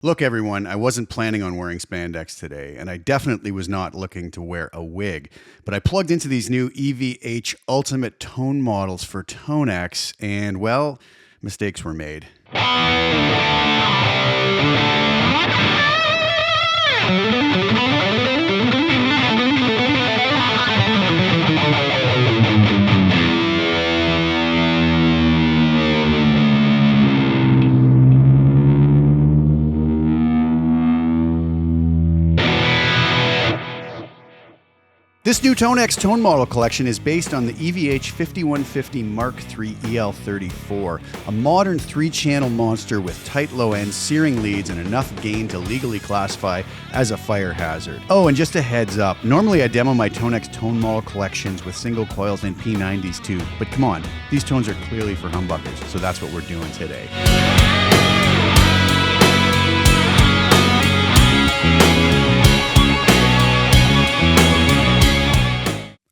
Look, everyone, I wasn't planning on wearing spandex today, and I definitely was not looking to wear a wig. But I plugged into these new Ee-Ve-Hch Ultimate Tone models for TONEX, and, well, mistakes were made. This new TONEX tone model collection is based on the Ee-Ve-Hch 5150 Mk.III EL34, a modern 3-channel monster with tight low-end searing leads and enough gain to legally classify as a fire hazard. Oh, and just a heads up, normally I demo my TONEX tone model collections with single coils and P90s too, but come on, these tones are clearly for humbuckers, so that's what we're doing today.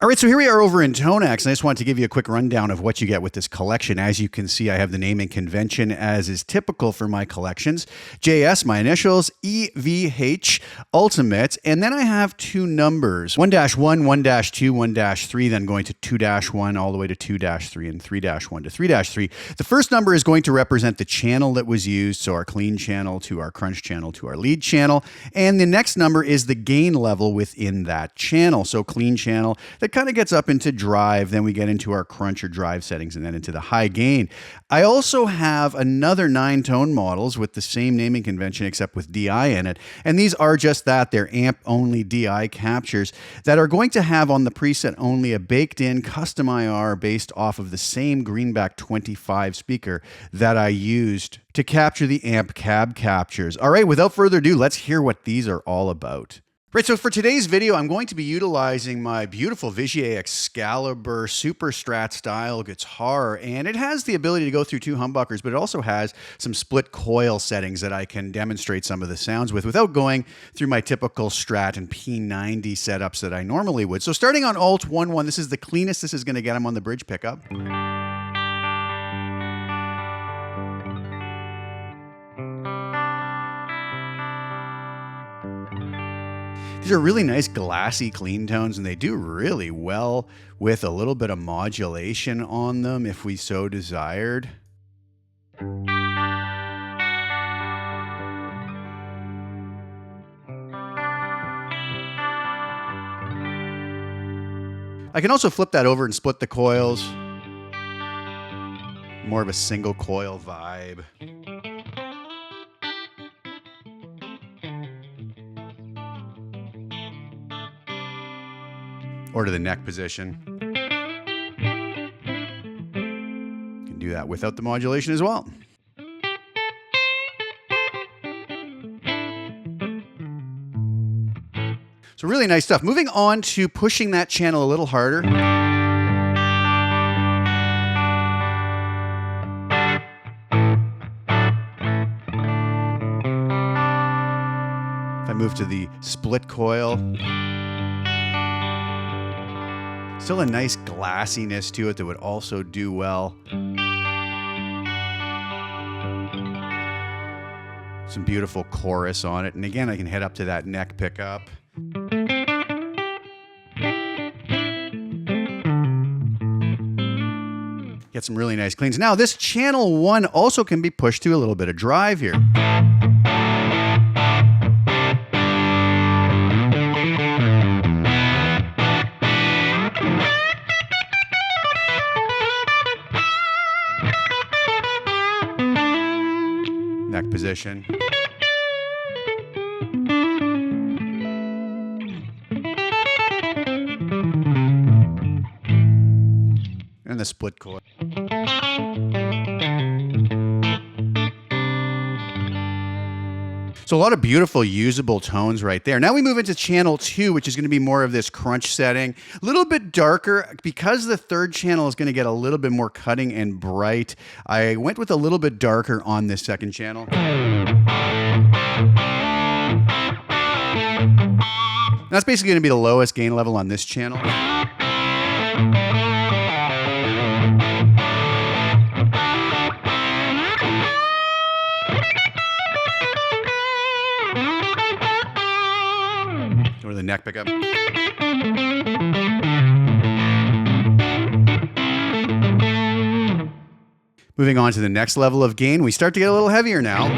All right, so here we are over in TONEX, and I just wanted to give you a quick rundown of what you get with this collection. As you can see, I have the naming convention as is typical for my collections. JS, my initials, Ee-Ve-Hch, Ultimate, and then I have two numbers, 1-1, 1-2, 1-3, then going to 2-1 all the way to 2-3 and 3-1 to 3-3. The first number is going to represent the channel that was used, so our clean channel to our crunch channel to our lead channel, and the next number is the gain level within that channel, so clean channel, that kind of gets up into drive, then we get into our crunch or drive settings, and then into the high gain. I also have another 9 tone models with the same naming convention except with DI in it, and these are just that. They're amp-only DI captures that are going to have on the preset only a baked-in custom IR based off of the same Greenback 25 speaker that I used to capture the Amp+Cab captures. All right, without further ado, let's hear what these are all about. Right, so for today's video, I'm going to be utilizing my beautiful Vigier Excalibur Super Strat style guitar, and it has the ability to go through 2 humbuckers, but it also has some split coil settings that I can demonstrate some of the sounds with without going through my typical Strat and P90 setups that I normally would. So starting on Alt 1-1, this is the cleanest this is going to get. I'm on the bridge pickup. These are really nice glassy clean tones, and they do really well with a little bit of modulation on them if we so desired. I can also flip that over and split the coils. More of a single coil vibe. Or to the neck position. You can do that without the modulation as well. So really nice stuff. Moving on to pushing that channel a little harder. If I move to the split coil. Still a nice glassiness to it that would also do well. Some beautiful chorus on it. And again, I can head up to that neck pickup. Get some really nice cleans. Now, this channel 1 also can be pushed to a little bit of drive here. Neck position. And the split coil. So a lot of beautiful usable tones right there. Now we move into channel 2, which is going to be more of this crunch setting. A little bit darker because the 3rd channel is going to get a little bit more cutting and bright. I went with a little bit darker on this 2nd channel. That's basically going to be the lowest gain level on this channel. Go to the neck pickup. Moving on to the next level of gain, we start to get a little heavier now.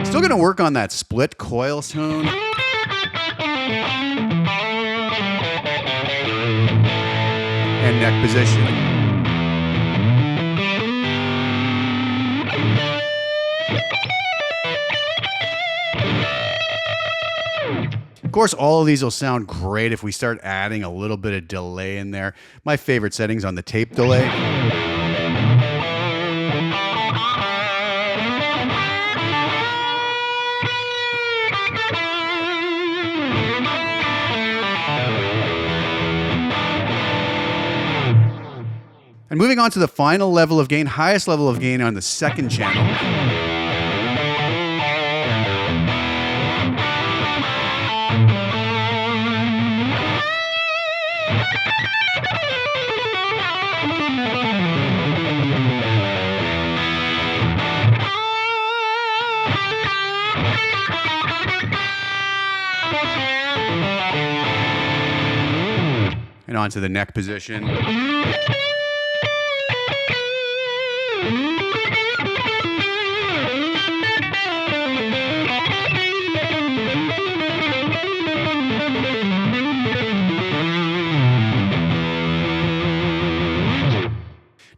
Still going to work on that split coil tone. And neck position. Of course, all of these will sound great if we start adding a little bit of delay in there. My favorite setting's on the tape delay. And moving on to the final level of gain, highest level of gain on the second channel. And on to the neck position.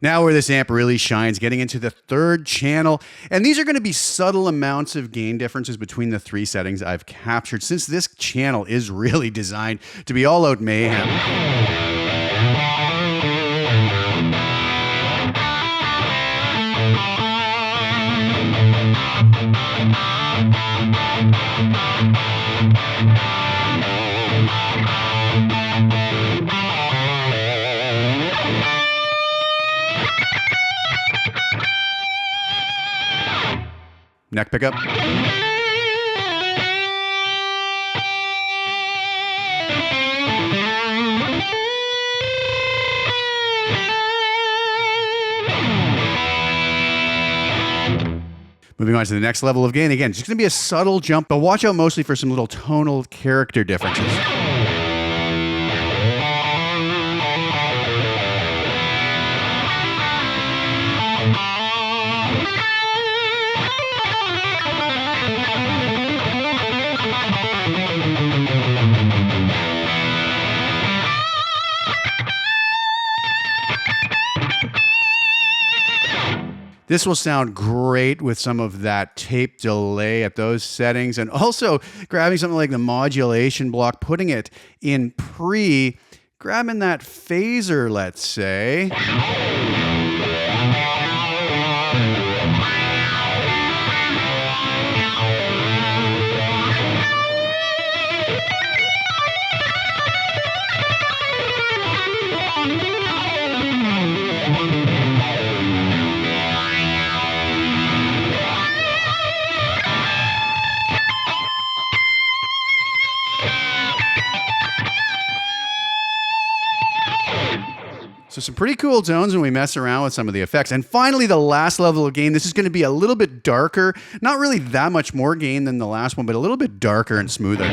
Now where this amp really shines, getting into the third channel. And these are going to be subtle amounts of gain differences between the three settings I've captured, since this channel is really designed to be all out mayhem. Neck pickup. Moving on to the next level of gain. Again, it's just going to be a subtle jump, but watch out mostly for some little tonal character differences. This will sound great with some of that tape delay at those settings, and also grabbing something like the modulation block, putting it in pre, grabbing that phaser, let's say. So some pretty cool tones when we mess around with some of the effects. And finally, the last level of gain. This is going to be a little bit darker. Not really that much more gain than the last one, but a little bit darker and smoother.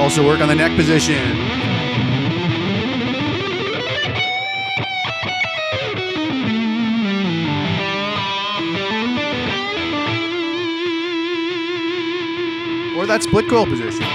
Also work on the neck position. Or that split coil position.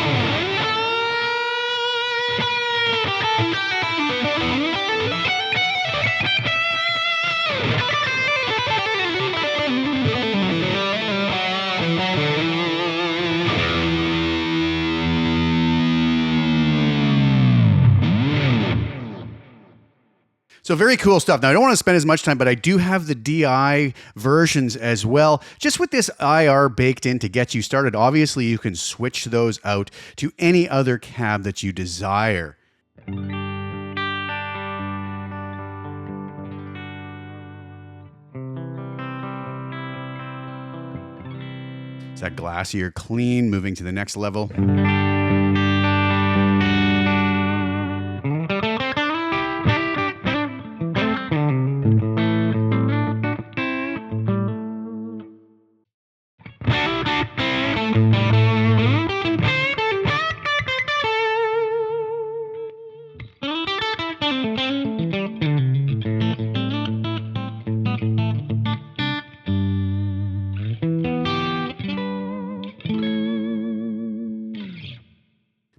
So So very cool stuff. Now, I don't want to spend as much time, but I do have the DI versions as well, just with this IR baked in to get you started. Obviously, you can switch those out to any other cab that you desire. It's that glassier clean, moving to the next level.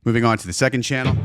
Moving on to the second channel.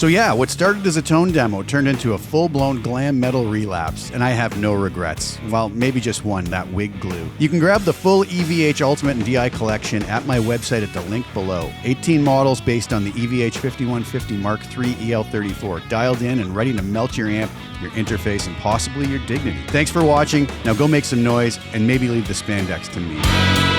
So yeah, what started as a tone demo turned into a full-blown glam metal relapse, and I have no regrets. Well, maybe just one, that wig glue. You can grab the full Ee-Ve-Hch Ultimate and DI collection at my website at the link below. 18 models based on the Ee-Ve-Hch 5150 Mk.III EL34, dialed in and ready to melt your amp, your interface, and possibly your dignity. Thanks for watching. Now go make some noise and maybe leave the Spandex to me.